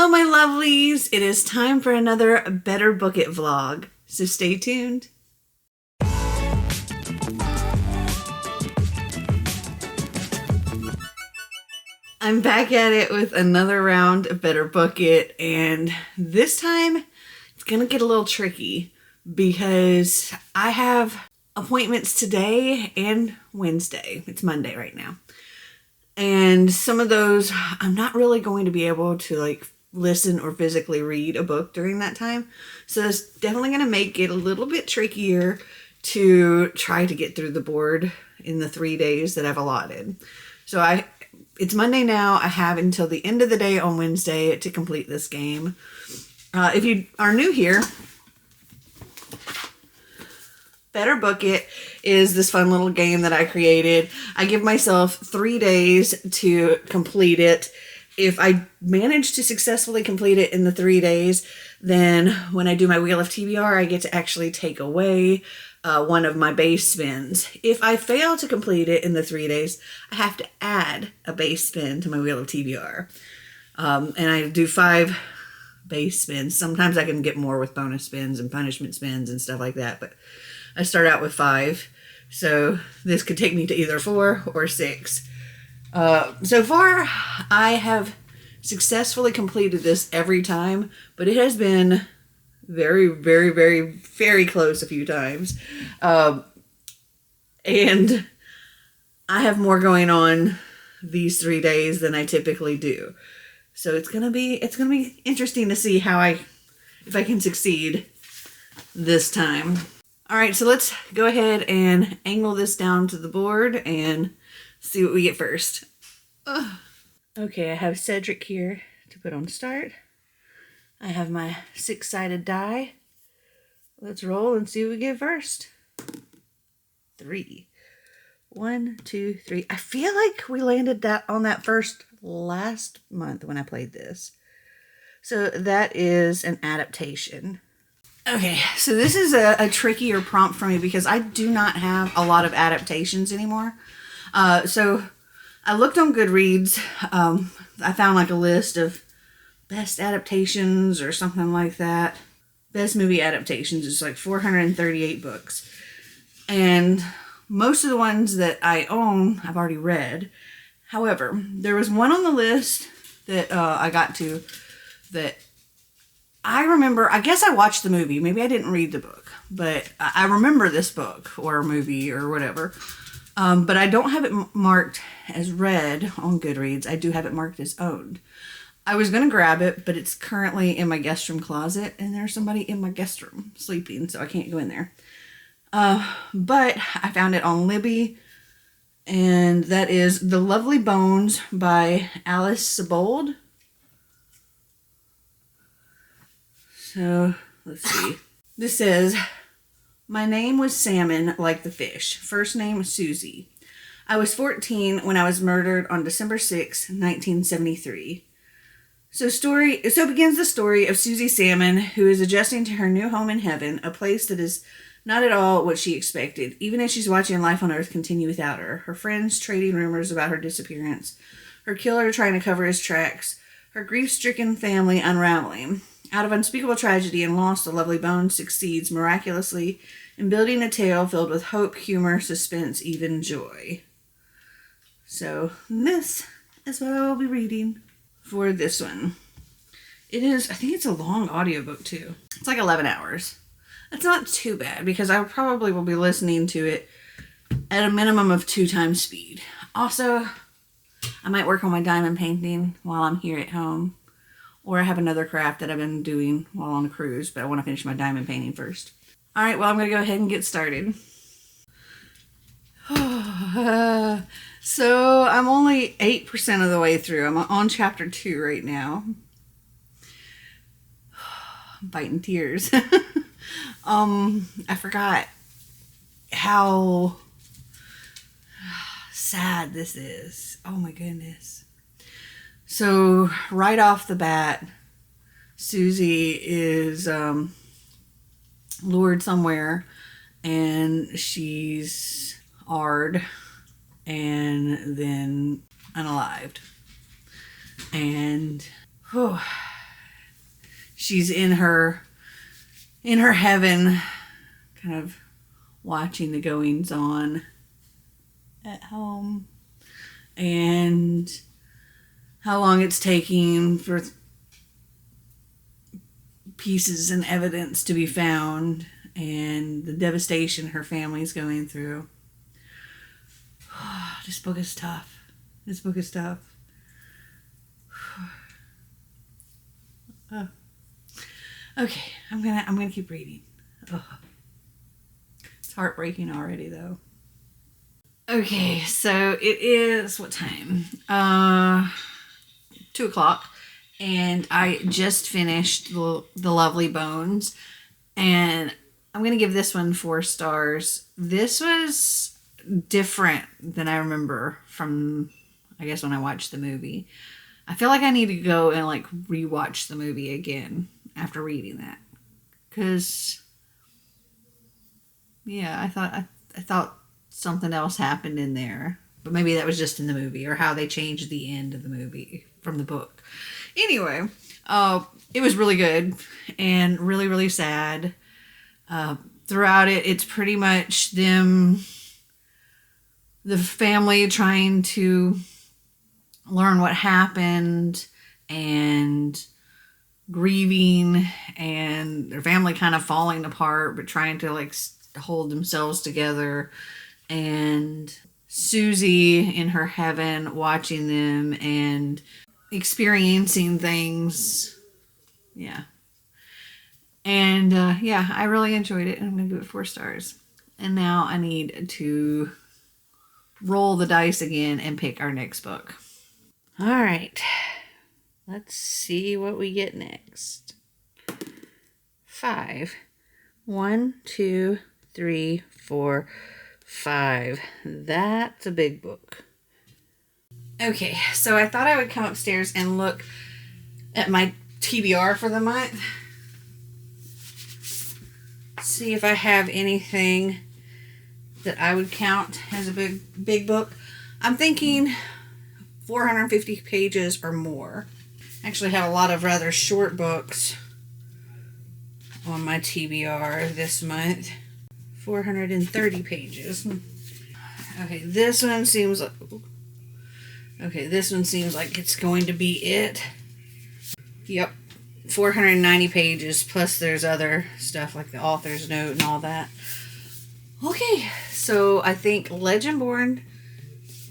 Hello, my lovelies. It is time for another Better Book It vlog, so stay tuned. I'm back at it with another round of Better Book It, and this time it's gonna get a little tricky because I have appointments today and Wednesday. It's Monday right now. And some of those, I'm not really going to be able to listen or physically read a book during that time. So it's definitely going to make it a little bit trickier to try to get through the board in the 3 days that I've allotted. So it's Monday now. I have until the end of the day on Wednesday to complete this game. If you are new here, Better Book It is this fun little game that I created. I give myself 3 days to complete it. If I manage to successfully complete it in the 3 days, then when I do my Wheel of TBR, I get to actually take away one of my base spins. If I fail to complete it in the 3 days, I have to add a base spin to my Wheel of TBR. And I do 5 base spins. Sometimes I can get more with bonus spins and punishment spins and stuff like that, but I start out with 5, so this could take me to either 4 or 6. So far, I have successfully completed this every time, but it has been very, very, very, very close a few times. And I have more going on these 3 days than I typically do. So it's gonna be interesting to see if I can succeed this time. All right, so let's go ahead and angle this down to the board and see what we get first. Ugh. Okay, I have Cedric here to put on start. I have my 6-sided die. Let's roll and see what we get first. 3. 1, 2, 3. I feel like we landed that on that first last month when I played this. So that is an adaptation. Okay, so this is a trickier prompt for me because I do not have a lot of adaptations anymore. So I looked on Goodreads. I found a list of best adaptations or something like that. Best movie adaptations is 438 books. And most of the ones that I own, I've already read. However, there was one on the list that I got to that I remember. I guess I watched the movie. Maybe I didn't read the book, but I remember this book or movie or whatever. But I don't have it marked as read on Goodreads. I do have it marked as owned. I was going to grab it, but it's currently in my guest room closet, and there's somebody in my guest room sleeping, so I can't go in there. But I found it on Libby, and that is The Lovely Bones by Alice Sebold. So, let's see. This says, my name was Salmon like the fish. First name, Susie. I was 14 when I was murdered on December 6, 1973. So begins the story of Susie Salmon, who is adjusting to her new home in heaven, a place that is not at all what she expected, even as she's watching life on Earth continue without her. Her friends trading rumors about her disappearance, her killer trying to cover his tracks, her grief-stricken family unraveling. Out of unspeakable tragedy and loss, The Lovely Bones succeeds miraculously in building a tale filled with hope, humor, suspense, even joy. So this is what I will be reading for this one. I think it's a long audiobook too. It's 11 hours. It's not too bad because I probably will be listening to it at a minimum of 2 times speed. Also, I might work on my diamond painting while I'm here at home. Or I have another craft that I've been doing while on a cruise, but I want to finish my diamond painting first. All right, well, I'm going to go ahead and get started. So I'm only 8% of the way through. I'm on chapter 2 right now. I'm biting tears. I forgot how sad this is. Oh my goodness. So right off the bat, Susie is lured somewhere and she's AR'd and then unalived. And she's in her heaven, kind of watching the goings on at home, and how long it's taking for pieces and evidence to be found, and the devastation her family's going through. This book is tough. This book is tough. Oh. Okay, I'm gonna keep reading. Ugh. It's heartbreaking already, though. Okay, so it is what time? 2:00, and I just finished the Lovely Bones, and I'm gonna give this one 4 stars. This was different than I remember from, I guess, when I watched the movie. I feel like I need to go and like rewatch the movie again after reading that, because yeah, I thought something else happened in there, but maybe that was just in the movie, or how they changed the end of the movie from the book. Anyway, it was really good and really, really sad. Throughout it, it's pretty much the family trying to learn what happened and grieving, and their family kind of falling apart, but trying to like hold themselves together, and Susie in her heaven watching them and experiencing things. Yeah. And yeah, I really enjoyed it, and I'm going to give it 4 stars. And now I need to roll the dice again and pick our next book. All right. Let's see what we get next. 5. 1, 2, 3, 4, 5. That's a big book. Okay, so I thought I would come upstairs and look at my TBR for the month. See if I have anything that I would count as a big book. I'm thinking 450 pages or more. I actually have a lot of rather short books on my TBR this month. 430 pages. Okay, this one seems like it's going to be it. Yep. 490 pages, plus there's other stuff like the author's note and all that. Okay, so I think Legendborn,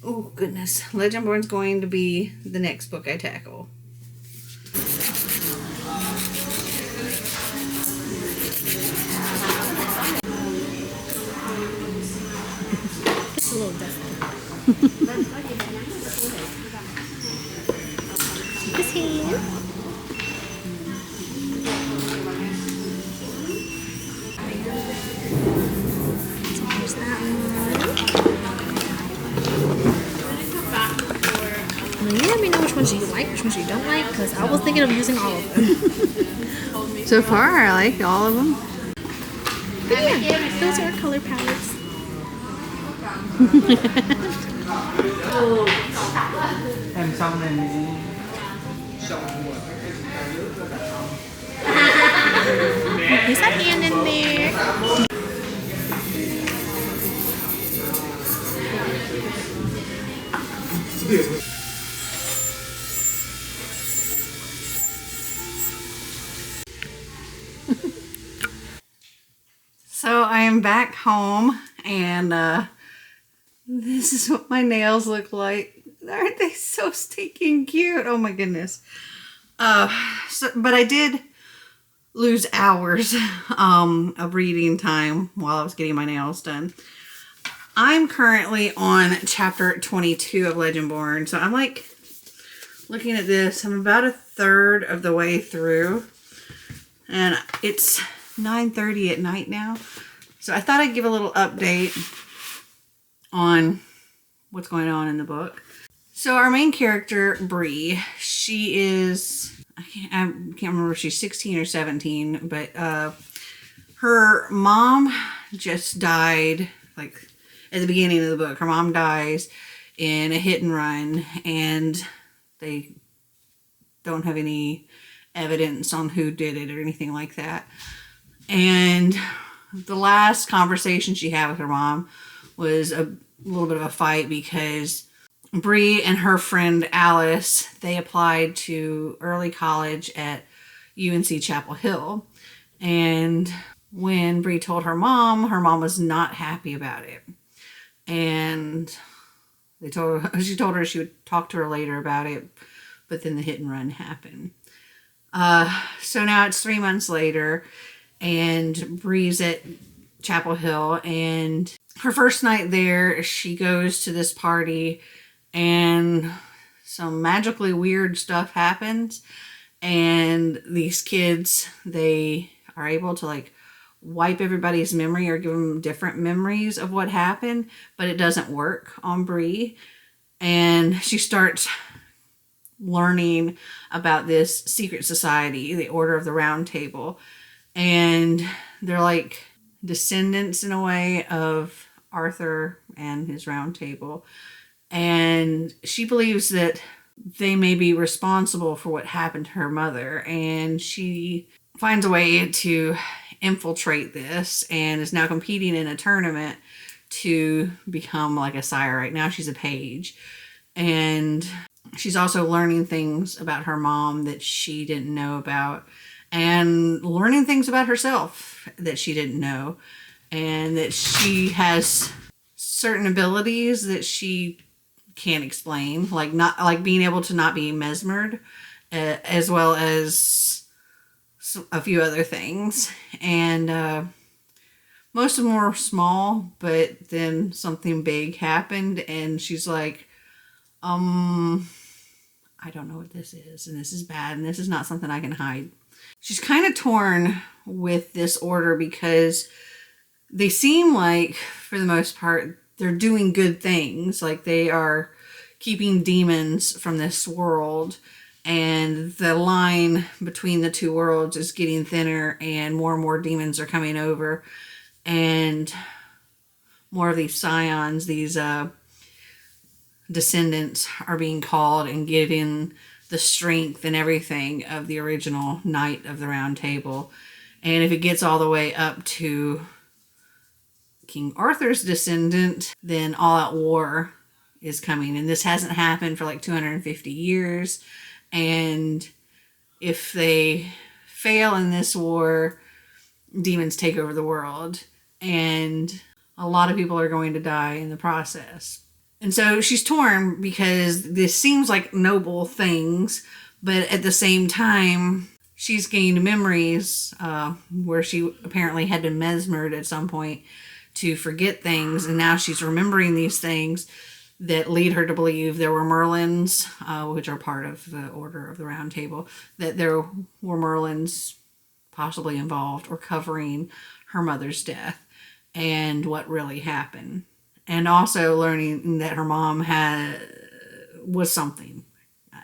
oh goodness, Legendborn's going to be the next book I tackle. It's a little dusty. His hand. There's that one. Now you let me know which ones you like, which ones you don't like, because I was thinking of using all of them. So far, I like all of them. But yeah, those are our color palettes. Em xong này Is that hand in there? So I am back home, and this is what my nails look like. Aren't they so stinking cute? Oh my goodness. But I did lose hours of reading time while I was getting my nails done. I'm currently on chapter 22 of Legendborn, so I'm like looking at this. I'm about a third of the way through, and it's 9:30 at night now. So I thought I'd give a little update on what's going on in the book. So our main character, Bree, she is, I can't remember if she's 16 or 17, but her mom just died, like at the beginning of the book. Her mom dies in a hit and run, and they don't have any evidence on who did it or anything like that. And the last conversation she had with her mom was a little bit of a fight because Bree and her friend Alice, they applied to early college at UNC Chapel Hill. And when Bree told her mom was not happy about it. And she told her she would talk to her later about it, but then the hit and run happened. So now it's 3 months later, and Bree's at Chapel Hill, and her first night there, she goes to this party, and some magically weird stuff happens, and these kids, they are able to like wipe everybody's memory or give them different memories of what happened, but it doesn't work on Bree. And she starts learning about this secret society, the Order of the Round Table. And they're like descendants in a way of Arthur and his round table. And she believes that they may be responsible for what happened to her mother. And she finds a way to infiltrate this and is now competing in a tournament to become like a sire. Right now she's a page, and she's also learning things about her mom that she didn't know about, and learning things about herself that she didn't know, and that she has certain abilities that she can't explain, like not like being able to not be mesmered, as well as a few other things. And most of them were small, but then something big happened, and she's like, I don't know what this is, and this is bad, and this is not something I can hide. She's kind of torn with this order because they seem like, for the most part, they're doing good things. Like they are keeping demons from this world, and the line between the two worlds is getting thinner, and more demons are coming over, and more of these scions, these descendants, are being called and given the strength and everything of the original Knight of the Round Table. And if it gets all the way up to King Arthur's descendant, then all-out war is coming. And this hasn't happened for like 250 years. And if they fail in this war, demons take over the world. And a lot of people are going to die in the process. And so she's torn because this seems like noble things, but at the same time, she's gained memories where she apparently had been mesmered at some point to forget things. And now she's remembering these things that lead her to believe there were Merlins, which are part of the Order of the Round Table, that there were Merlins possibly involved or covering her mother's death and what really happened. And also learning that her mom was something. I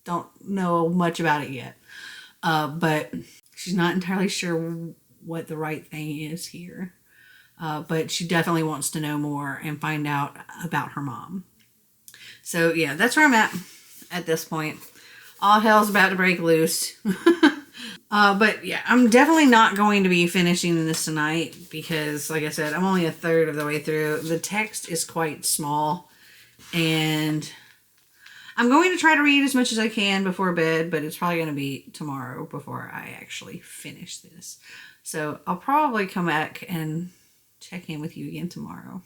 don't know much about it yet, but she's not entirely sure what the right thing is here. But she definitely wants to know more and find out about her mom. So yeah, that's where I'm at this point. All hell's about to break loose. But yeah, I'm definitely not going to be finishing this tonight because, like I said, I'm only a third of the way through. The text is quite small, and I'm going to try to read as much as I can before bed, but it's probably going to be tomorrow before I actually finish this. So I'll probably come back and check in with you again tomorrow.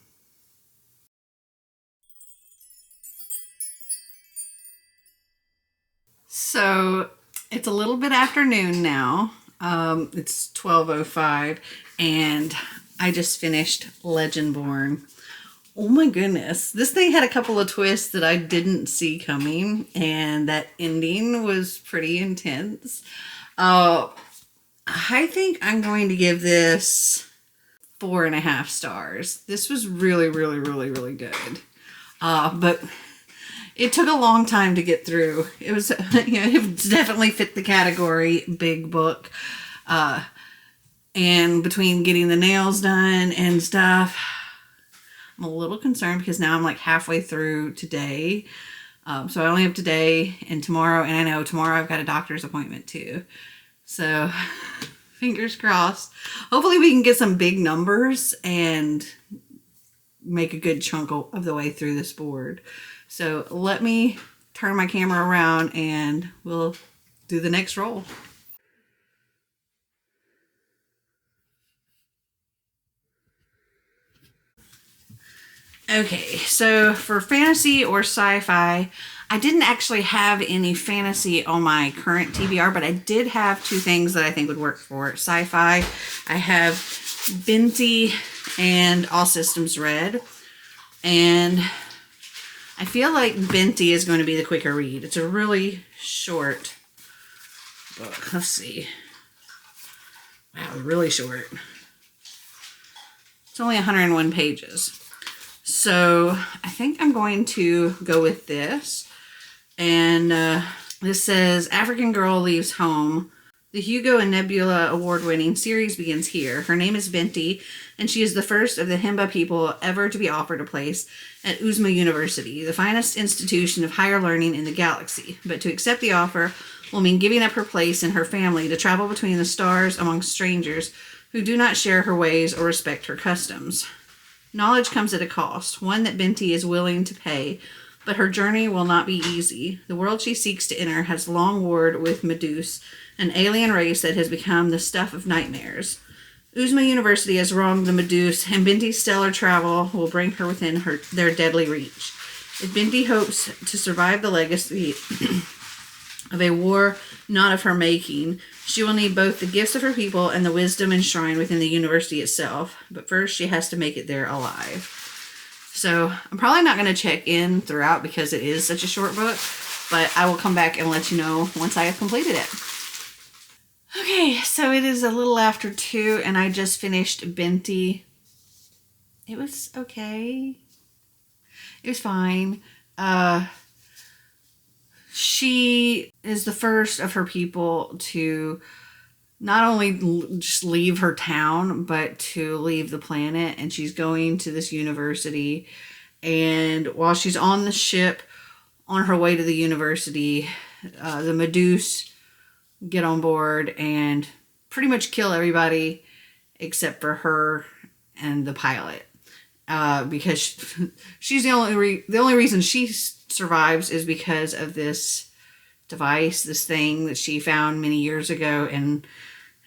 So it's a little bit afternoon now. It's 12:05, and I just finished Legendborn. Oh my goodness. This thing had a couple of twists that I didn't see coming, and that ending was pretty intense. I think I'm going to give this 4.5 stars. This was really, really, really, really good. But it took a long time to get through. It was, it definitely fit the category big book. And between getting the nails done and stuff, I'm a little concerned because now I'm like halfway through today. So I only have today and tomorrow, and I know tomorrow I've got a doctor's appointment too. So fingers crossed. Hopefully we can get some big numbers and make a good chunk of the way through this board. So let me turn my camera around and we'll do the next roll. Okay, so for fantasy or sci-fi, I didn't actually have any fantasy on my current TBR, but I did have two things that I think would work for sci-fi. I have Binti and All Systems Red, and I feel like Binti is going to be the quicker read. It's a really short book. Let's see. Wow, really short. It's only 101 pages. So I think I'm going to go with this. And this says, African girl leaves home. The Hugo and Nebula award-winning series begins here. Her name is Binti, and she is the first of the Himba people ever to be offered a place at Uzma University, the finest institution of higher learning in the galaxy. But to accept the offer will mean giving up her place and her family to travel between the stars among strangers who do not share her ways or respect her customs. Knowledge comes at a cost, one that Binti is willing to pay, but her journey will not be easy. The world she seeks to enter has long warred with Meduse, an alien race that has become the stuff of nightmares. Uzma University has wronged the Meduse, and Binti's stellar travel will bring her within their deadly reach. If Binti hopes to survive the legacy of a war not of her making, she will need both the gifts of her people and the wisdom enshrined within the university itself. But first, she has to make it there alive. So I'm probably not going to check in throughout because it is such a short book, but I will come back and let you know once I have completed it. Okay, so it is a little after 2, and I just finished Binti. It was okay. It was fine. She is the first of her people to not only just leave her town, but to leave the planet. And she's going to this university. And while she's on the ship on her way to the university, the Meduse get on board and pretty much kill everybody except for her and the pilot. Because she's the only reason she survives is because of this device, this thing that she found many years ago and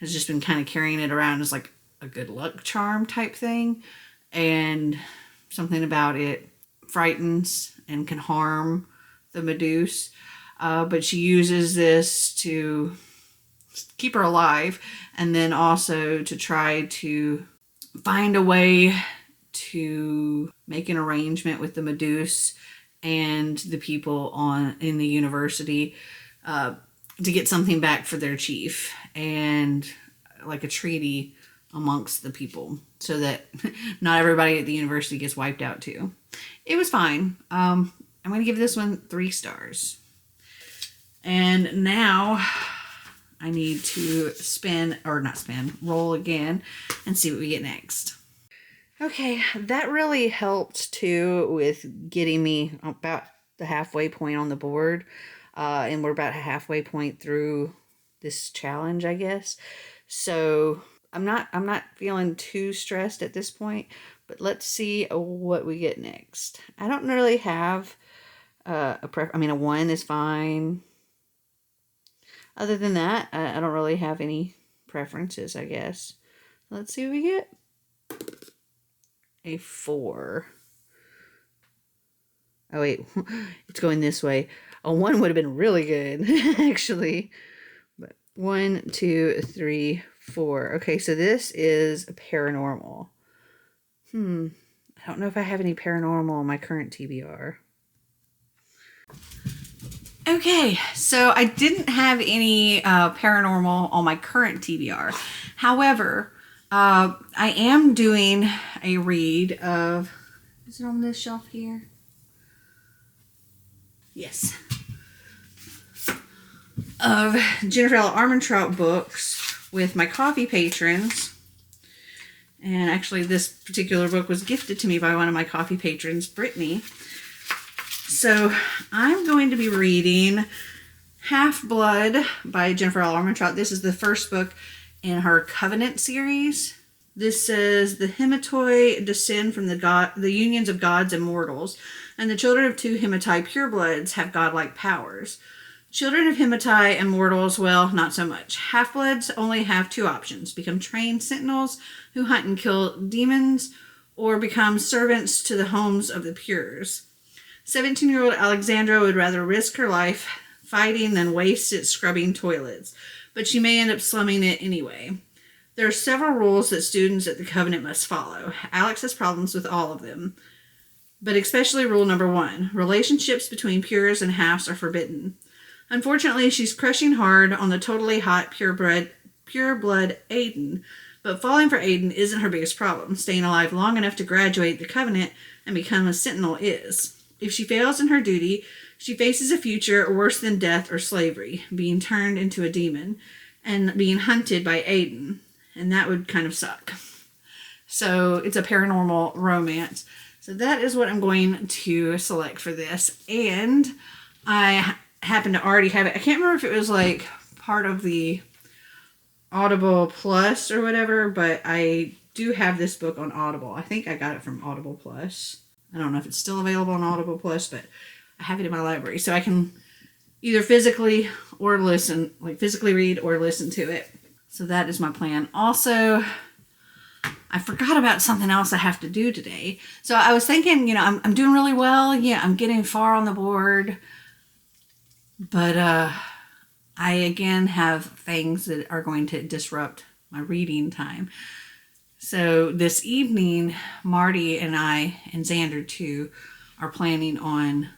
has just been kind of carrying it around as like a good luck charm type thing. And something about it frightens and can harm the Meduse. But she uses this to keep her alive and then also to try to find a way to make an arrangement with the Meduse and the people in the university to get something back for their chief and like a treaty amongst the people so that not everybody at the university gets wiped out too. It was fine. I'm going to give this one 3 stars. And now I need to roll again and see what we get next. Okay, that really helped too with getting me about the halfway point on the board. And we're about a halfway point through this challenge, I guess. So I'm not feeling too stressed at this point, but let's see what we get next. I don't really have a 1 is fine. Other than that, I don't really have any preferences, I guess. Let's see what we get. A 4. Oh, wait. It's going this way. A 1 would have been really good, actually. But 1, 2, 3, 4. Okay, so this is paranormal. I don't know if I have any paranormal on my current TBR. Okay, so I didn't have any paranormal on my current TBR. However, I am doing a read of... Is it on this shelf here? Yes. Of Jennifer L. Armentrout books with my coffee patrons. And actually, this particular book was gifted to me by one of my coffee patrons, Brittany. So I'm going to be reading Half-Blood by Jennifer L. Armentrout. This is the first book in her Covenant series. This says, the Hematoi descend from the unions of gods and mortals, and the children of two Hematoi purebloods have godlike powers. Children of Hematoi and mortals, well, not so much. Half-bloods only have two options: become trained sentinels who hunt and kill demons, or become servants to the homes of the pures. 17-year-old Alexandra would rather risk her life fighting than waste it scrubbing toilets, but she may end up slumming it anyway. There are several rules that students at the Covenant must follow. Alex has problems with all of them, but especially rule number 1. Relationships between pures and halves are forbidden. Unfortunately, she's crushing hard on the totally hot pureblood Aiden, but falling for Aiden isn't her biggest problem. Staying alive long enough to graduate the Covenant and become a sentinel is. If she fails in her duty, she faces a future worse than death or slavery, being turned into a demon and being hunted by Aiden, and that would kind of suck. So it's a paranormal romance. So that is what I'm going to select for this, and I happen to already have it. I can't remember if it was like part of the Audible Plus or whatever, but I do have this book on Audible. I think I got it from Audible Plus. I don't know if it's still available on Audible Plus, but I have it in my library, so I can either physically or listen, like physically read or listen to it. So that is my plan. Also, I forgot about something else I have to do today. So I was thinking, I'm doing really well. Yeah, I'm getting far on the board, but I again have things that are going to disrupt my reading time. So this evening, Marty and I, and Xander too, are planning on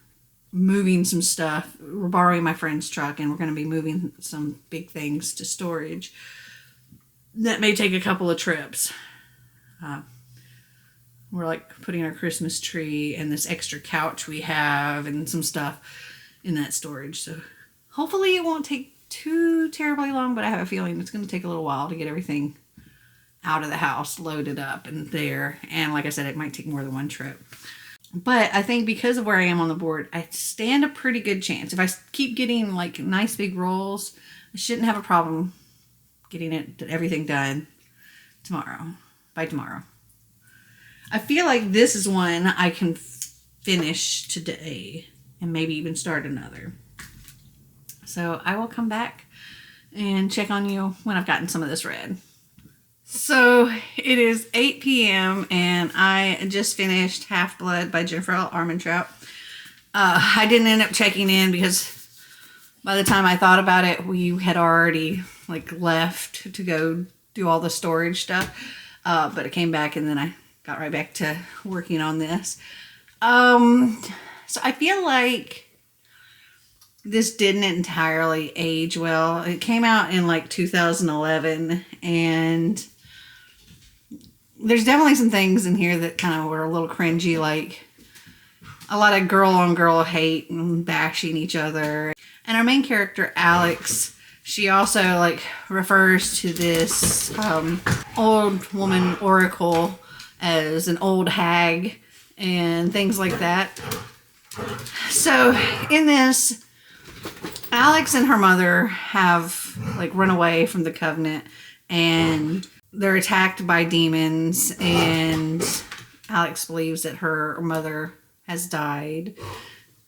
moving some stuff. We're borrowing my friend's truck, and we're going to be moving some big things to storage. That may take a couple of trips. We're like putting our Christmas tree and this extra couch we have and some stuff in that storage. So hopefully it won't take too terribly long, but I have a feeling it's going to take a little while to get everything out of the house, loaded up and there. And like I said, it might take more than one trip. But I think because of where I am on the board, I stand a pretty good chance. If I keep getting like nice big rolls, I shouldn't have a problem getting everything done by tomorrow. I feel like this is one I can finish today and maybe even start another. So I will come back and check on you when I've gotten some of this read. So it is 8 p.m. and I just finished Half-Blood by Jennifer L. Armentrout. I didn't end up checking in because by the time I thought about it, we had already left to go do all the storage stuff. But I came back and then I got right back to working on this. So I feel like this didn't entirely age well. It came out in 2011, and there's definitely some things in here that kind of were a little cringy, like a lot of girl on girl hate and bashing each other. And our main character, Alex, she also refers to this old woman oracle as an old hag and things like that. So in this, Alex and her mother have run away from the Covenant, and they're attacked by demons, and Alex believes that her mother has died.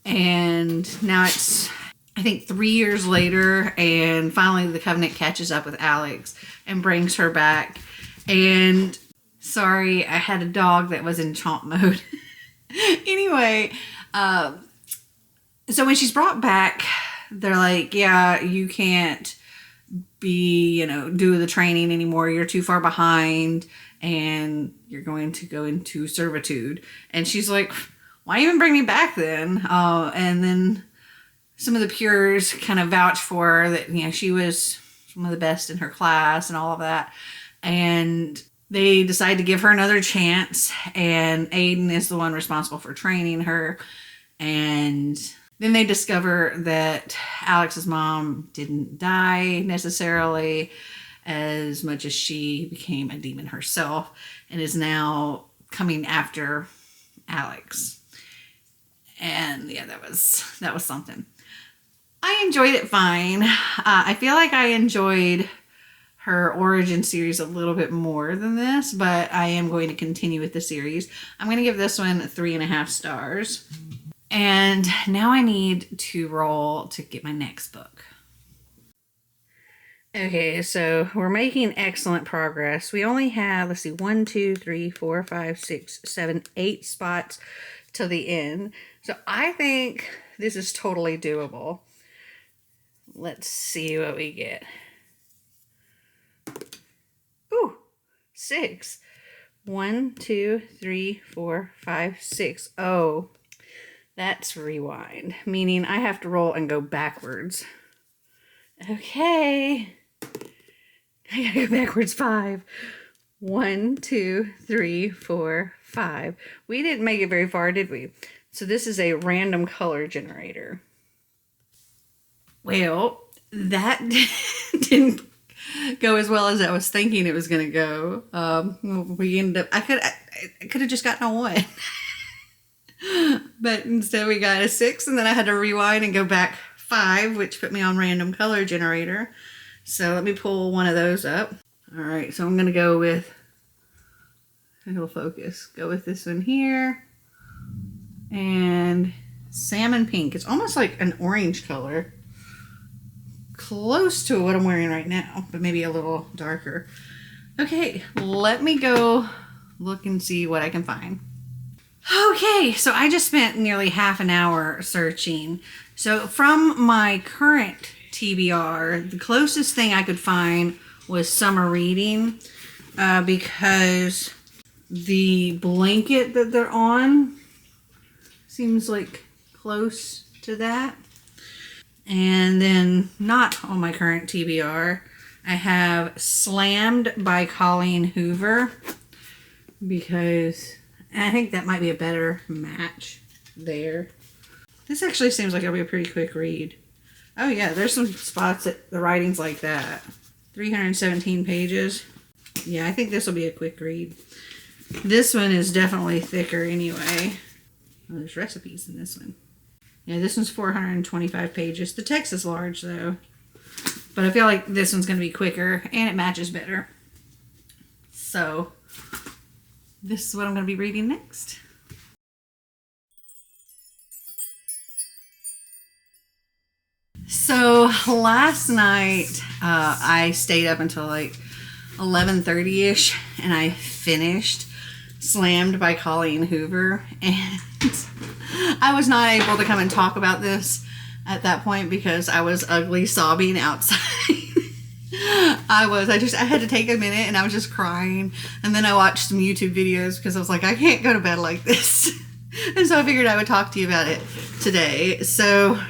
And now it's, I think, 3 years later, and finally the Covenant catches up with Alex and brings her back. And sorry, I had a dog that was in chomp mode. Anyway, so when she's brought back, they're like, yeah, you can't be, do the training anymore. You're too far behind and you're going to go into servitude. And she's like, why even bring me back then? And then some of the Pures kind of vouch for her that, she was one of the best in her class and all of that. And they decide to give her another chance. And Aiden is the one responsible for training her. And then they discover that Alex's mom didn't die necessarily, as much as she became a demon herself and is now coming after Alex. And yeah, that was something. I enjoyed it fine. I feel like I enjoyed her origin series a little bit more than this, but I am going to continue with the series. I'm going to give this one 3.5 stars. And now I need to roll to get my next book. Okay, so we're making excellent progress. We only have, let's see, 1, 2, 3, 4, 5, 6, 7, 8 spots to the end. So I think this is totally doable. Let's see what we get. Ooh, 6. 1, 2, 3, 4, 5, 6. Oh, that's rewind, meaning I have to roll and go backwards. Okay. I gotta go backwards 5. 1, 2, 3, 4, 5. We didn't make it very far, did we? So this is a random color generator. Well, that didn't go as well as I was thinking it was going to go. We ended up, I could have just gotten a 1. But instead we got a 6, and then I had to rewind and go back 5, which put me on random color generator. So let me pull one of those up. All right, so I'm going to go with, it'll focus, go with this one here. And salmon pink. It's almost like an orange color. Close to what I'm wearing right now, but maybe a little darker. Okay, let me go look and see what I can find. Okay, so I just spent nearly half an hour searching. So from my current TBR, the closest thing I could find was summer reading, because the blanket that they're on seems like close to that. And then not on my current TBR, I have Slammed by Colleen Hoover, because I think that might be a better match there. This actually seems like it'll be a pretty quick read. Oh yeah, there's some spots that the writing's like that. 317 pages. Yeah, I think this will be a quick read. This one is definitely thicker anyway. Oh, there's recipes in this one. Yeah, this one's 425 pages. The text is large though. But I feel like this one's going to be quicker and it matches better. So, this is what I'm going to be reading next. So, last night I stayed up until like 11:30ish and I finished Slammed by Colleen Hoover, and I was not able to come and talk about this at that point because I was ugly sobbing outside. I had to take a minute and I was just crying, and then I watched some YouTube videos because I was like, I can't go to bed like this. And so I figured I would talk to you about it today. So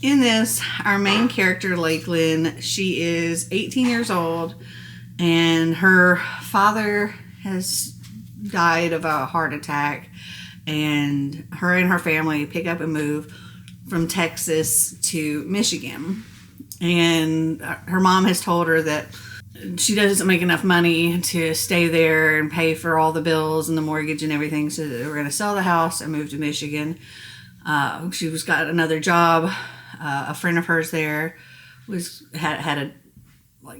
in this, our main character, Lakeland, she is 18 years old and her father has died of a heart attack, and her family pick up and move from Texas to Michigan. And her mom has told her that she doesn't make enough money to stay there and pay for all the bills and the mortgage and everything, so they were going to sell the house and move to Michigan. She got another job. A friend of hers there had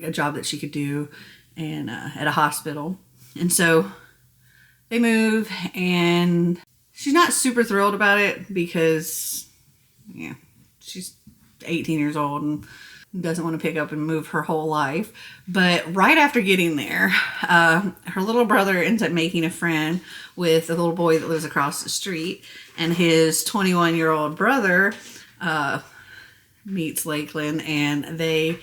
a job that she could do, and at a hospital. And so they move, and she's not super thrilled about it because, yeah, she's 18 years old and doesn't want to pick up and move her whole life. But right after getting there, her little brother ends up making a friend with a little boy that lives across the street, and his 21-year-old brother meets Lakeland, and they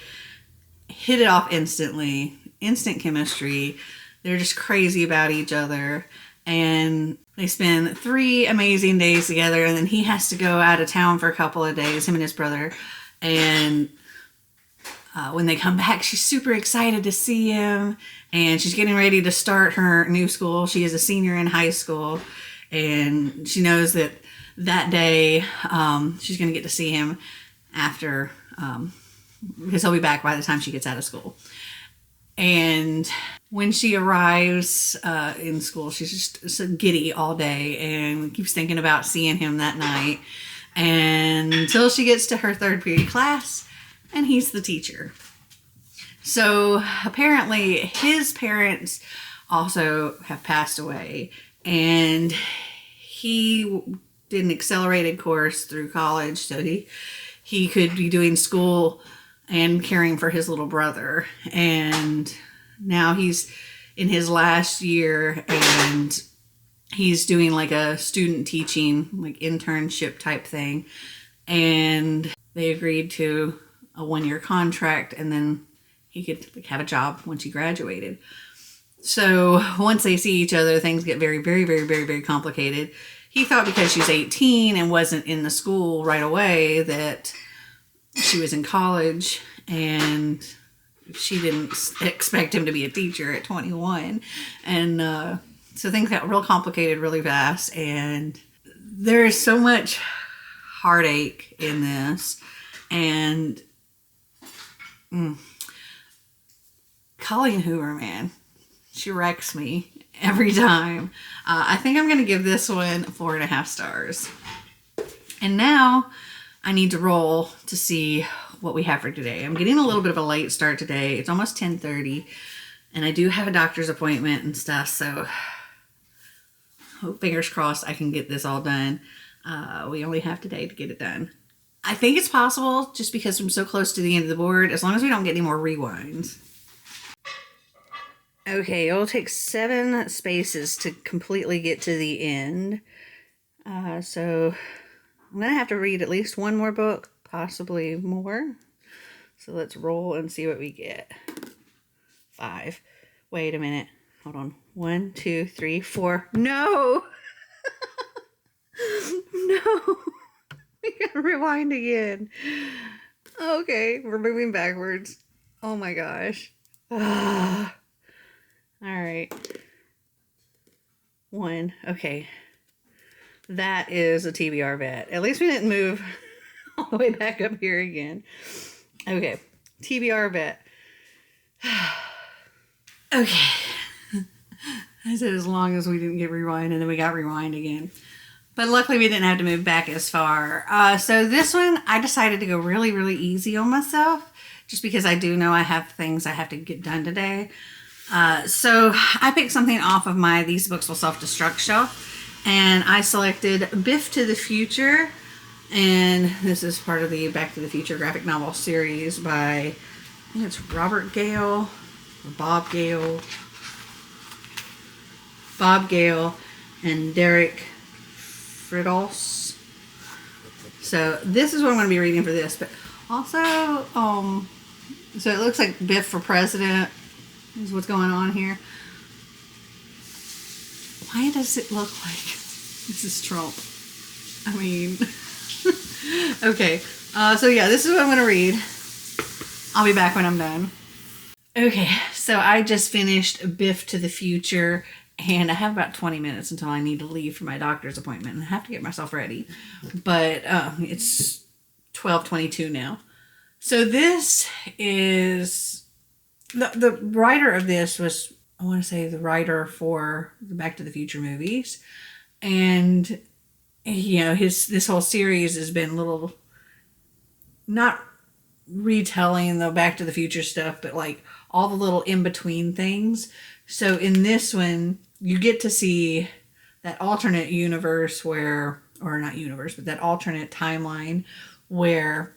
hit it off instantly. Instant chemistry. They're just crazy about each other, and they spend 3 amazing days together, and then he has to go out of town for a couple of days, him and his brother. And when they come back, she's super excited to see him, and she's getting ready to start her new school. She is a senior in high school, and she knows that day she's going to get to see him, after, because he'll be back by the time she gets out of school. And so they And when she arrives in school, she's just so giddy all day and keeps thinking about seeing him that night. And until she gets to her third period class, and he's the teacher. So apparently his parents also have passed away, and he did an accelerated course through college so he could be doing school and caring for his little brother. And now he's in his last year, and he's doing like a student teaching, like internship type thing. And they agreed to a 1-year contract, and then he could like have a job once he graduated. So once they see each other, things get very, very, very, very, very complicated. He thought because she's 18 and wasn't in the school right away that she was in college, and she didn't expect him to be a teacher at 21. And so things got real complicated really fast, and there is so much heartache in this. And Colleen Hoover, man, she wrecks me every time. I think I'm going to give this one 4.5 stars. And now I need to roll to see what we have for today. I'm getting a little bit of a late start today. It's almost 10:30, and I do have a doctor's appointment and stuff, so hope, fingers crossed, I can get this all done. We only have today to get it done. I think it's possible just because I'm so close to the end of the board, as long as we don't get any more rewinds. Okay, it'll take 7 spaces to completely get to the end. So I'm going to have to read at least one more book, possibly more. So let's roll and see what we get. 5. Wait a minute. Hold on. 1, 2, 3, 4. No! No! We gotta rewind again. Okay, we're moving backwards. Oh my gosh. All right. 1. Okay. That is a TBR bet. At least we didn't move all the way back up here again. Okay. TBR bet. Okay. I said as long as we didn't get rewind, and then we got rewind again. But luckily we didn't have to move back as far. So this one, I decided to go really, really easy on myself, just because I do know I have things I have to get done today. So I picked something off of my These Books Will Self-Destruct shelf, and I selected Biff to the Future. And this is part of the Back to the Future graphic novel series by, I think it's Robert Gale, or Bob Gale, and Derek Friedels. So this is what I'm going to be reading for this. But also, so it looks like Biff for President is what's going on here. Why does it look like this is Trump? I mean, okay. So yeah, this is what I'm going to read. I'll be back when I'm done. Okay, so I just finished Biff to the Future, and I have about 20 minutes until I need to leave for my doctor's appointment, and I have to get myself ready. But it's 12:22 now. So this is, the writer of this was, I want to say, the writer for the Back to the Future movies. And, you know, this whole series has been little, not retelling the Back to the Future stuff, but like all the little in-between things. So in this one, you get to see that alternate universe where, or not universe, but that alternate timeline where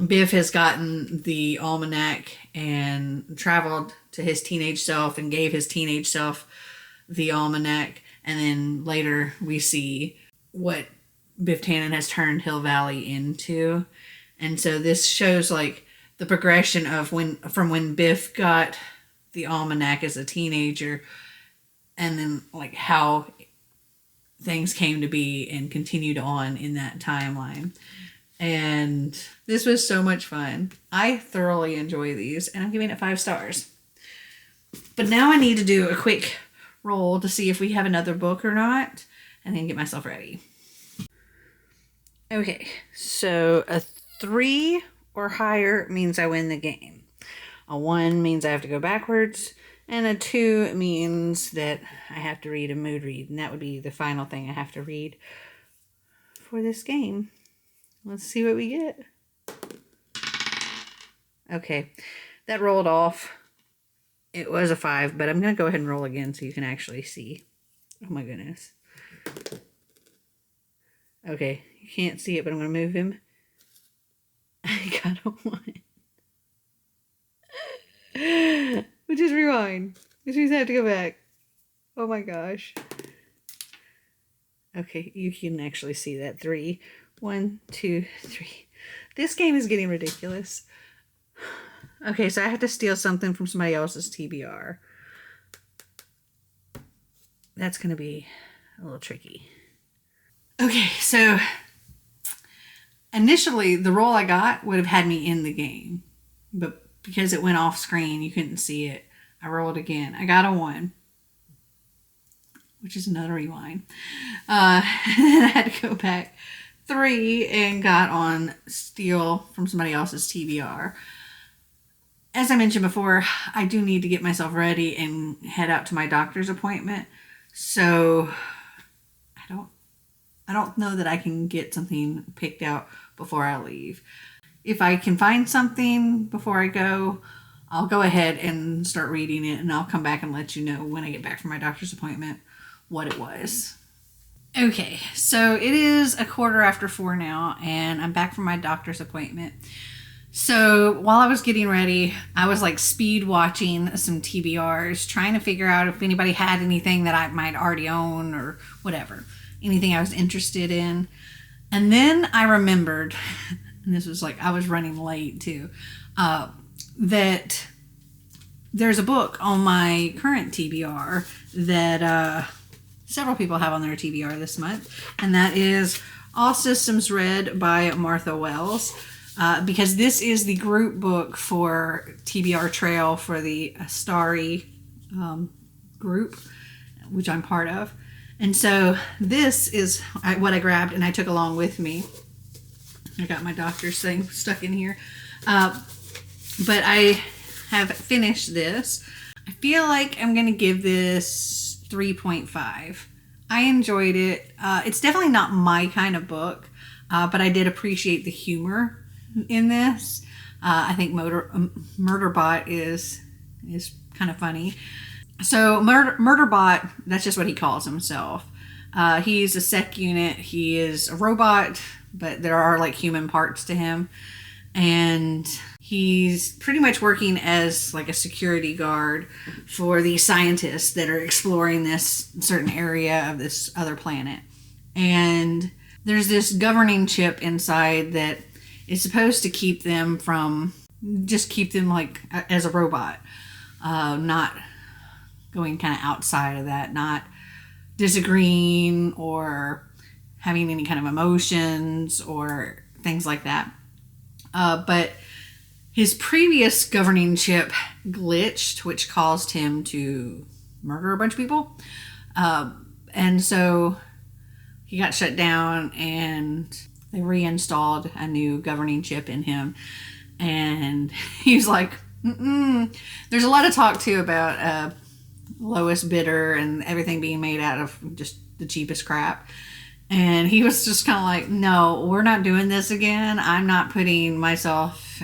Biff has gotten the almanac and traveled to his teenage self and gave his teenage self the almanac. And then later we see what Biff Tannen has turned Hill Valley into. And so this shows like the progression of from when Biff got the almanac as a teenager, and then like how things came to be and continued on in that timeline. And this was so much fun. I thoroughly enjoy these, and I'm giving it 5 stars. But now I need to do a quick roll to see if we have another book or not, and then get myself ready. Okay, so a 3 or higher means I win the game. A 1 means I have to go backwards, and a 2 means that I have to read a mood read, and that would be the final thing I have to read for this game. Let's see what we get. Okay, that rolled off. It was a 5, but I'm going to go ahead and roll again so you can actually see. Oh my goodness. Okay, you can't see it, but I'm going to move him. I got a 1. Which is rewind. Which means I have to go back. Oh my gosh. Okay, you can actually see that. 3. 1, 2, 3. This game is getting ridiculous. Okay, so I have to steal something from somebody else's TBR. That's going to be a little tricky. Okay, so initially the roll I got would have had me in the game. But because it went off screen, you couldn't see it. I rolled again. I got a 1. Which is another rewind. And then I had to go back 3 and got on steal from somebody else's TBR. As I mentioned before, I do need to get myself ready and head out to my doctor's appointment. So I don't know that I can get something picked out before I leave. If I can find something before I go, I'll go ahead and start reading it, and I'll come back and let you know when I get back from my doctor's appointment what it was. Okay, so it is 4:15 now, and I'm back from my doctor's appointment. So while I was getting ready, I was like speed watching some TBRs, trying to figure out if anybody had anything that I might already own or whatever, anything I was interested in. And then I remembered, and this was like, I was running late too, that there's a book on my current TBR that several people have on their TBR this month, and that is All Systems Red by Martha Wells. Because this is the group book for TBR Trail for the Starry group, which I'm part of. And so this is what I grabbed and I took along with me. I got my doctor's thing stuck in here. But I have finished this. I feel like I'm going to give this 3.5. I enjoyed it. It's definitely not my kind of book, but I did appreciate the humor in this. I think Murderbot is kind of funny. So Murderbot, that's just what he calls himself. He's a sec unit. He is a robot, but there are like human parts to him. And he's pretty much working as like a security guard for the scientists that are exploring this certain area of this other planet. And there's this governing chip inside that is supposed to keep them like as a robot, not going kind of outside of that, not disagreeing or having any kind of emotions or things like that. But his previous governing chip glitched, which caused him to murder a bunch of people. And so he got shut down, and they reinstalled a new governing chip in him. And he was like, There's a lot of talk too about lowest bidder and everything being made out of just the cheapest crap. And he was just kind of like, no, we're not doing this again. I'm not putting myself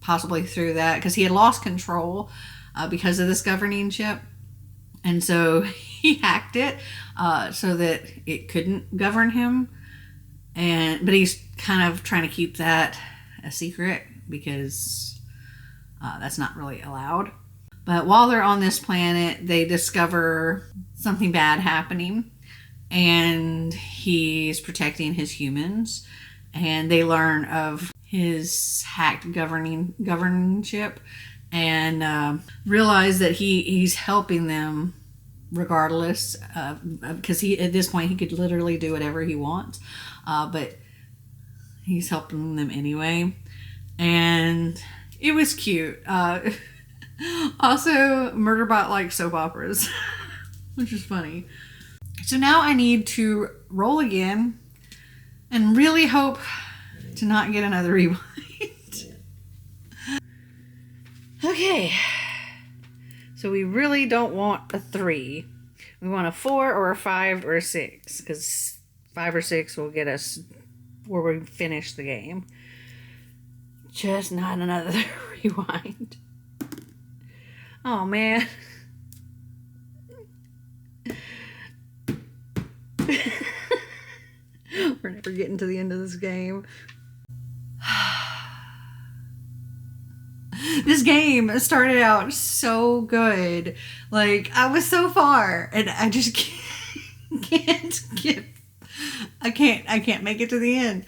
possibly through that, because he had lost control because of this governing chip. And so he hacked it so that it couldn't govern him. But he's kind of trying to keep that a secret because that's not really allowed. But while they're on this planet, they discover something bad happening, and he's protecting his humans, and they learn of his hacked governing chip, and realize that he's helping them regardless, because at this point he could literally do whatever he wants, but he's helping them anyway. And it was cute. Also, Murderbot likes soap operas, which is funny. So now I need to roll again and really hope to not get another rewind. Okay. So we really don't want a 3. We want a 4 or a 5 or a 6. Because 5 or 6 will get us where we finish the game. Just not another rewind. Oh, man. We're never getting to the end of this game. This game started out so good. Like, I was so far, and I just I can't make it to the end.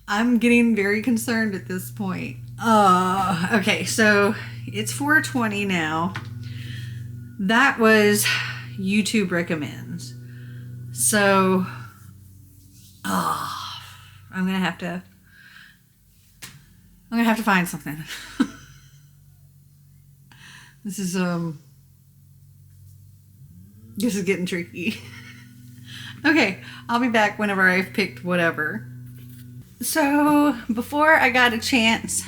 I'm getting very concerned at this point. Okay, so it's 4:20 now. That was YouTube recommends. So, I'm gonna have to find something. This is getting tricky. Okay, I'll be back whenever I've picked whatever. So, before I got a chance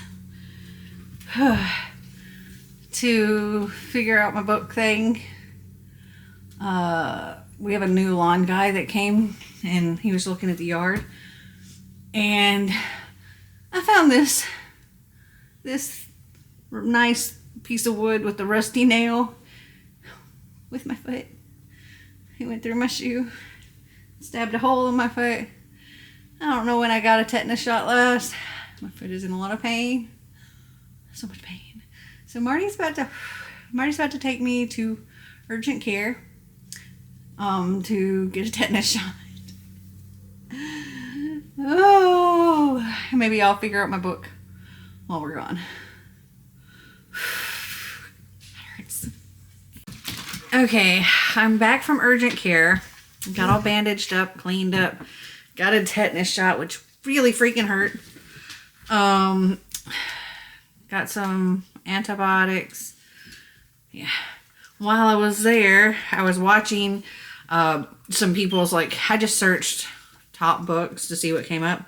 to figure out my book thing, we have a new lawn guy that came and he was looking at the yard, and I found this nice piece of wood with the rusty nail with my foot. He went through my shoe, stabbed a hole in my foot. I don't know when I got a tetanus shot last. My foot is in a lot of pain. So much pain. So Marty's about to take me to urgent care to get a tetanus shot. Oh, maybe I'll figure out my book while we're gone. Okay, I'm back from urgent care. Got all bandaged up, cleaned up. Got a tetanus shot, which really freaking hurt. Got some antibiotics. Yeah. While I was there, I was watching some people's, I just searched top books to see what came up.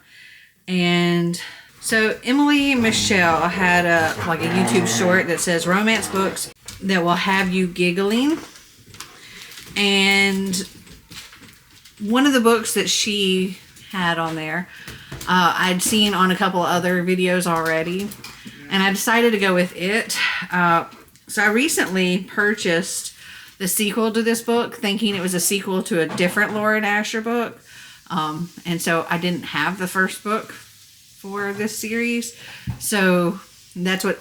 And so Emily Michelle had a YouTube short that says romance books that will have you giggling. And one of the books that she had on there, I'd seen on a couple other videos already, and I decided to go with it. So I recently purchased the sequel to this book, thinking it was a sequel to a different Lauren Asher book. And so I didn't have the first book for this series. So that's what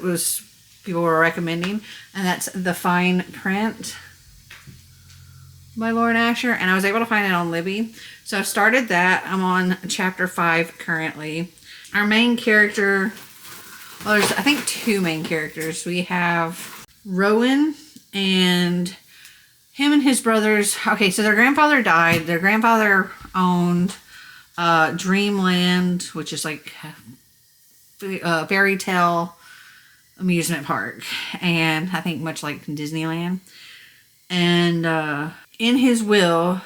people were recommending. And that's The Fine Print by Lauren Asher. And I was able to find it on Libby. So I've started that. I'm on chapter 5 currently. Our main character, well, there's I think 2 main characters. We have Rowan, and him and his brothers. Okay, so their grandfather died. Their grandfather owned Dreamland, which is like a fairy tale amusement park, and I think much like Disneyland. And in his will,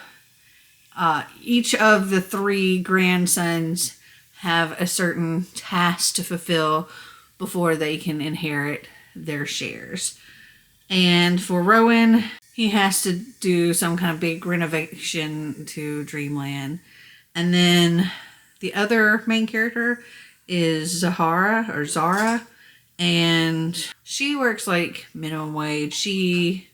each of the 3 grandsons have a certain task to fulfill before they can inherit their shares. And for Rowan, he has to do some kind of big renovation to Dreamland. And then the other main character is Zara, and she works like minimum wage. She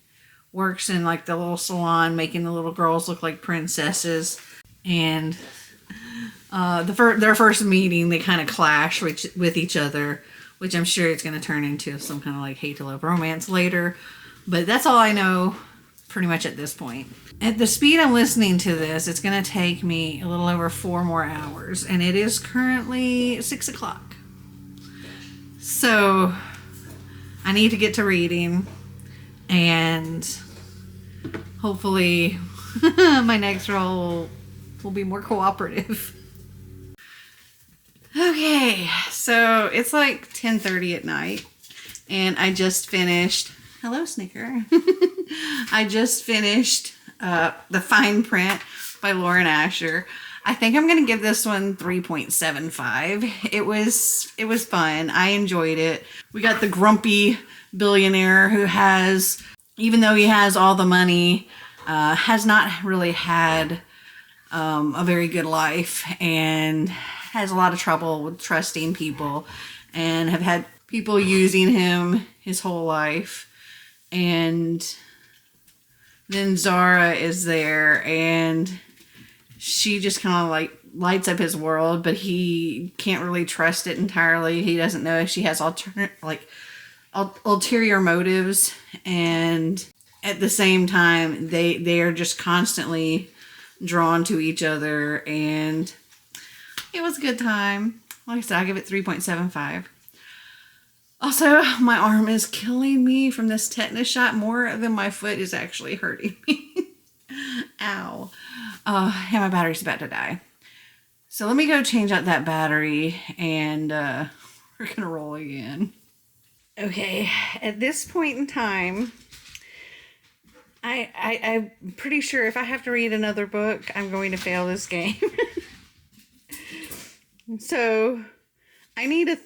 works in like the little salon, making the little girls look like princesses. And their first meeting, they kind of clash with each other, which I'm sure it's going to turn into some kind of like hate to love romance later. But that's all I know pretty much at this point. At the speed I'm listening to this, it's going to take me a little over 4 more hours. And it is currently 6 o'clock. So I need to get to reading. And hopefully my next roll will be more cooperative. Okay, so it's like 10:30 at night. And I just finished... Hello, Snicker. I just finished The Fine Print by Lauren Asher. I think I'm going to give this one 3.75. It was fun. I enjoyed it. We got the grumpy billionaire who has, even though he has all the money, has not really had a very good life and has a lot of trouble with trusting people and have had people using him his whole life. And then Zara is there and she just kind of like lights up his world, but he can't really trust it entirely. He doesn't know if she has ulterior motives, and at the same time they are just constantly drawn to each other, and it was a good time. Like I said, I give it 3.75. Also, my arm is killing me from this tetanus shot more than my foot is actually hurting me. Ow. And my battery's about to die. So let me go change out that battery and we're going to roll again. Okay, at this point in time, I'm pretty sure if I have to read another book, I'm going to fail this game. So I need a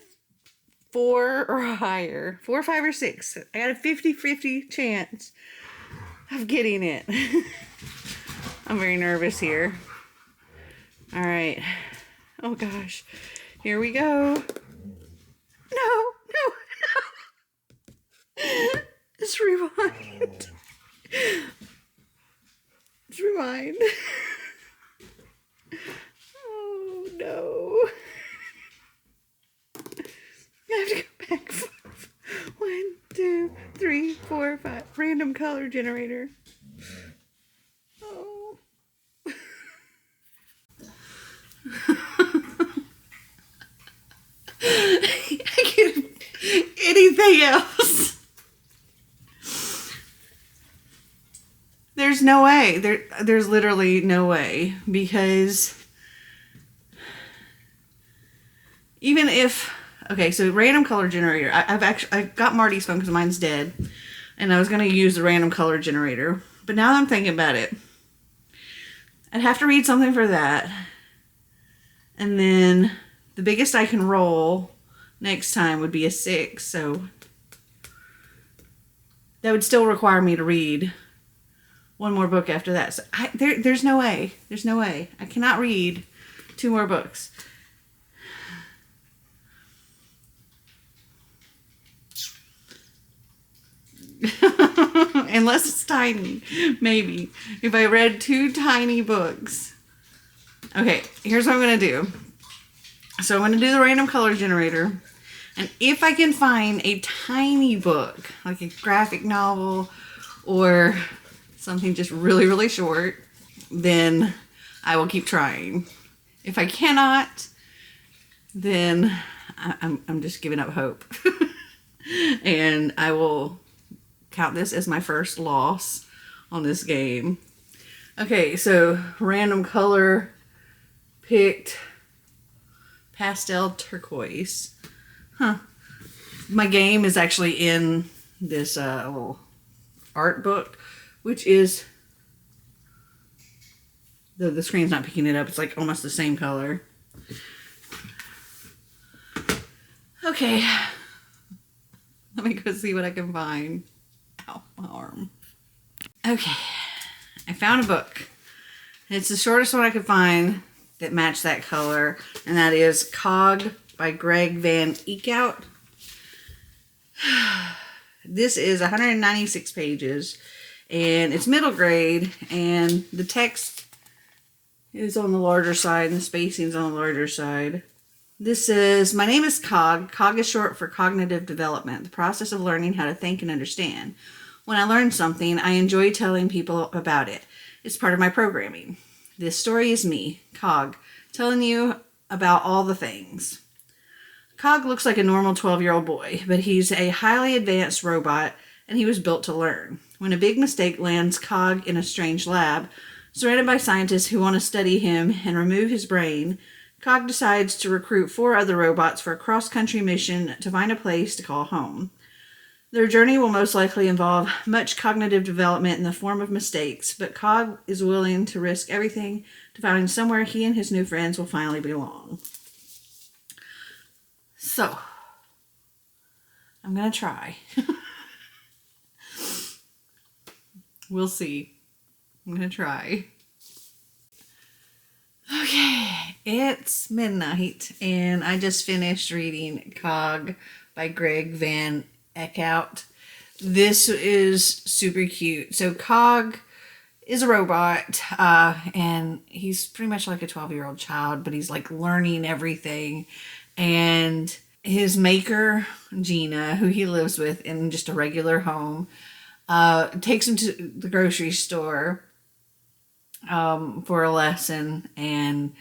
4 or higher. 4, 5, or 6. I got a 50-50 chance of getting it. I'm very nervous here. All right. Oh gosh. Here we go. No. Just rewind. Just rewind. Oh no. I have to go back. 1, 2, 3, 4, 5. Random color generator. Oh. I can't anything else. There's no way. There's literally no way, because even if, okay, so random color generator. I've got Marty's phone because mine's dead, and I was gonna use the random color generator, but now that I'm thinking about it, I'd have to read something for that, and then the biggest I can roll next time would be a 6, so that would still require me to read one more book after that. So there's no way. There's no way. I cannot read 2 more books. Unless it's tiny. Maybe. If I read 2 tiny books. Okay, here's what I'm going to do. So I'm going to do the random color generator. And if I can find a tiny book, like a graphic novel or something just really, really short, then I will keep trying. If I cannot, then I'm just giving up hope. And I will count this as my first loss on this game. Okay, so random color picked pastel turquoise. Huh. My game is actually in this little art book, which is, the screen's not picking it up, it's like almost the same color. Okay. Let me go see what I can find. Ow, my arm. Okay. I found a book. It's the shortest one I could find that matched that color, and that is Cog by Greg Van Eekhout. This is 196 pages, and it's middle grade, and the text is on the larger side, and the spacing's on the larger side. This says, my name is Cog. Cog is short for cognitive development, the process of learning how to think and understand. When I learn something, I enjoy telling people about it. It's part of my programming. This story is me, Cog, telling you about all the things. Cog looks like a normal 12-year-old boy, but he's a highly advanced robot, and he was built to learn. When a big mistake lands Cog in a strange lab, surrounded by scientists who want to study him and remove his brain, Cog decides to recruit 4 other robots for a cross-country mission to find a place to call home. Their journey will most likely involve much cognitive development in the form of mistakes, but Cog is willing to risk everything to find somewhere he and his new friends will finally belong. So, I'm going to try. We'll see. I'm gonna try. Okay, it's midnight, and I just finished reading Cog by Greg Van Eckhout. This is super cute. So Cog is a robot, and he's pretty much like a 12-year-old child, but he's like learning everything. And his maker, Gina, who he lives with in just a regular home, takes him to the grocery store for a lesson, and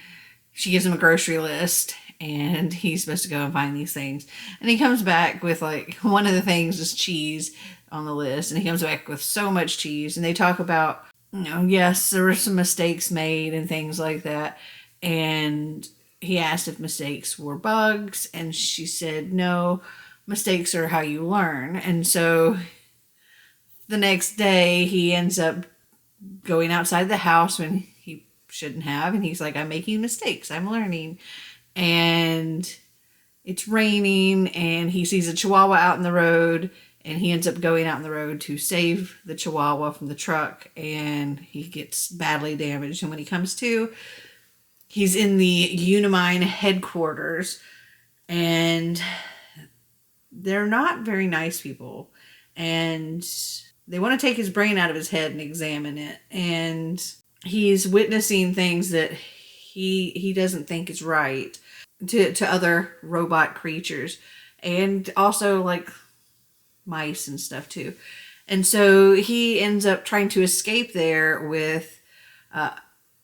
she gives him a grocery list, and he's supposed to go and find these things. And he comes back with, like, one of the things is cheese on the list, and he comes back with so much cheese, and they talk about, yes, there were some mistakes made and things like that. And he asked if mistakes were bugs, and she said, no, mistakes are how you learn. And so the next day he ends up going outside the house when he shouldn't have, and he's like, I'm making mistakes, I'm learning. And it's raining, and he sees a chihuahua out in the road, and he ends up going out in the road to save the chihuahua from the truck, and he gets badly damaged. And when he comes to, he's in the Unimine headquarters, and they're not very nice people, and they want to take his brain out of his head and examine it. And he's witnessing things that he doesn't think is right to other robot creatures, and also like mice and stuff too. And so he ends up trying to escape there with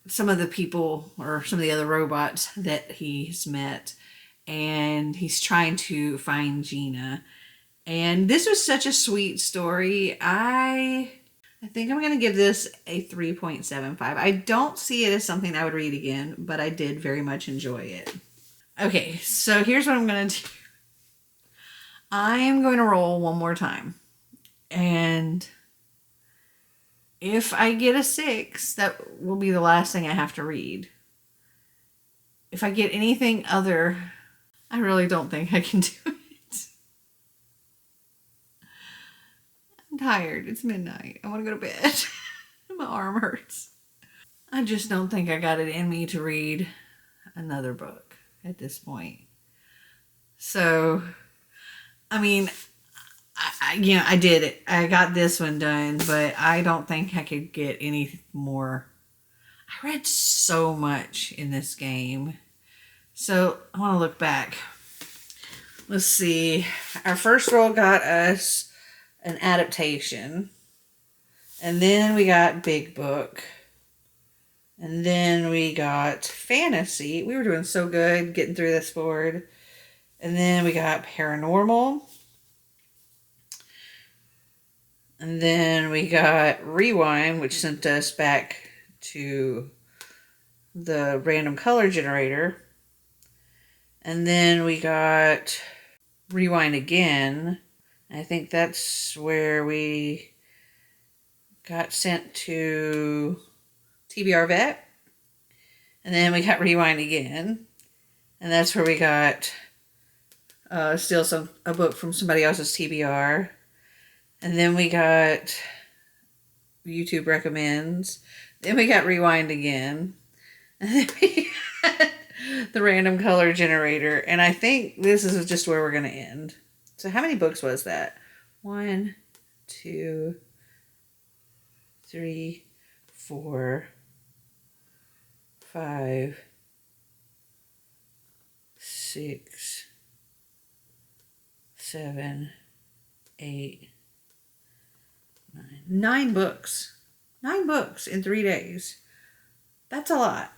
some of the people, or some of the other robots that he's met, and he's trying to find Gina. And this was such a sweet story. I think I'm going to give this a 3.75. I don't see it as something I would read again, but I did very much enjoy it. Okay, so here's what I'm going to do. I am going to roll one more time. And if I get a 6, that will be the last thing I have to read. If I get anything other, I really don't think I can do it. I'm tired. It's midnight. I want to go to bed. My arm hurts. I just don't think I got it in me to read another book at this point. So, I mean, I did it. I got this one done, but I don't think I could get any more. I read so much in this game. So, I want to look back. Let's see. Our first roll got us an adaptation. And then we got Big Book. And then we got Fantasy. We were doing so good getting through this board. And then we got Paranormal. And then we got Rewind, which sent us back to the random color generator. And then we got Rewind again. I think that's where we got sent to TBR Vet. And then we got Rewind again. And that's where we got a book from somebody else's TBR. And then we got YouTube Recommends. Then we got Rewind again. And then we got the random color generator. And I think this is just where we're going to end. So how many books was that? 1, 2, 3, 4, 5, 6, 7, 8, 9. 9 books. 9 books in 3 days. That's a lot.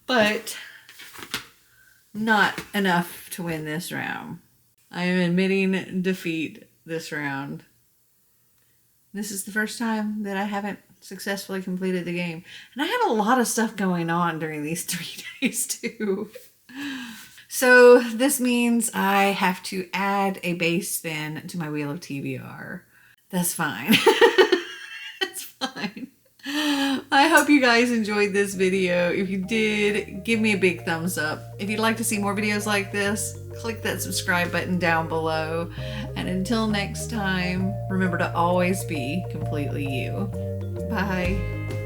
But not enough to win this round. I am admitting defeat this round. This is the first time that I haven't successfully completed the game. And I had a lot of stuff going on during these 3 days too. So this means I have to add a base spin to my wheel of TBR. That's fine. That's fine. I hope you guys enjoyed this video. If you did, give me a big thumbs up. If you'd like to see more videos like this, click that subscribe button down below. And until next time, remember to always be completely you. Bye.